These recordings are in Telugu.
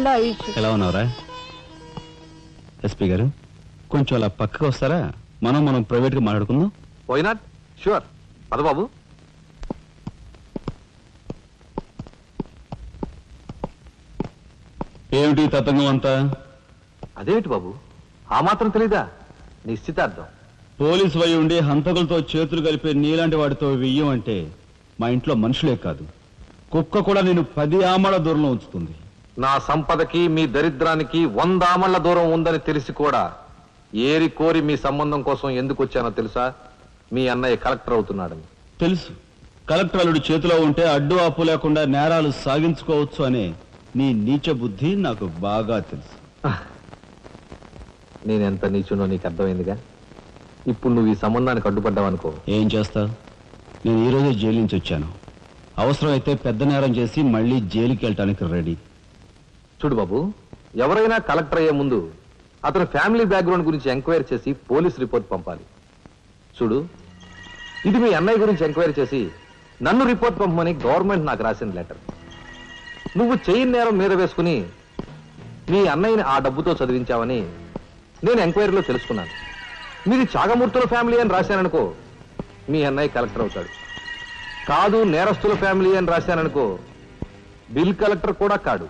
హలో ఆయుష్, ఎలా ఉన్నావురా? ఎస్పీ గారు కొంచెం అలా పక్కకు వస్తారా? మనం ప్రైవేట్గా మాట్లాడుకుందాం. Why not? షూర్, పదబాబు. ఏమిటి తతంగం అంతా? అదేమిటి బాబు, ఆ మాత్రం తెలీదా? నిశ్చితార్థం. పోలీసు వై ఉండి హంతకులతో చేతులు కలిపే నీలాంటి వాడితో వెయ్యం అంటే మా ఇంట్లో మనుషులే కాదు, కుక్క కూడా నేను 10 ఆమళ్ల దూరంలో ఉంచుతుంది. నా సంపదకి మీ దరిద్రానికి 100 ఆమళ్ల దూరం ఉందని తెలిసి కూడా ఏరి కోరి మీ సంబంధం కోసం ఎందుకు వచ్చానో తెలుసా? మీ అన్నయ్య కలెక్టర్ అవుతున్నాడని. తెలుసు. కలెక్టర్ అల్లుడు చేతిలో ఉంటే అడ్డు ఆపు లేకుండా నేరాలు సాగించుకోవచ్చు అనే నీ నీచ బుద్ధి నాకు బాగా తెలుసు. నేనెంత నీచునో నీకు అర్థమైందిగా. ఇప్పుడు నువ్వు ఈ సంబంధానికి అడ్డుపడ్డావనుకో, ఏం చేస్తావు? నేను ఈరోజే జైలు నుంచి వచ్చాను. అవసరమైతే పెద్ద నేరం చేసి మళ్ళీ జైలుకి వెళ్ళటానికి రెడీ. చూడు బాబు, ఎవరైనా కలెక్టర్ అయ్యే ముందు అతని ఫ్యామిలీ బ్యాక్గ్రౌండ్ గురించి ఎంక్వైరీ చేసి పోలీస్ రిపోర్ట్ పంపాలి. చూడు, ఇది మీ అన్నయ్య గురించి ఎంక్వైరీ చేసి నన్ను రిపోర్ట్ పంపమని గవర్నమెంట్ నాకు రాసిన లెటర్. నువ్వు చెయ్యి నేరం మీద వేసుకుని మీ అన్నయ్యని ఆ డబ్బుతో చదివించావని నేను ఎంక్వైరీలో తెలుసుకున్నాను. మీది చాగమూర్తుల ఫ్యామిలీ అని రాశాననుకో, మీ అన్నయ్య కలెక్టర్ అవుతాడు. కాదు నేరస్తుల ఫ్యామిలీ అని రాశాననుకో, బిల్ కలెక్టర్ కూడా కాడు.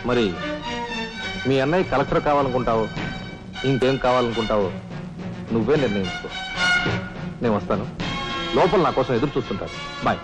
మరి మీ అన్నయ్య కలెక్టర్ కావాలనుకుంటావో ఇంకేం కావాలనుకుంటావో నువ్వే నిర్ణయించుకో. నేను వస్తాను, లోపల నా కోసం ఎదురు చూస్తుంటాను. బాయ్.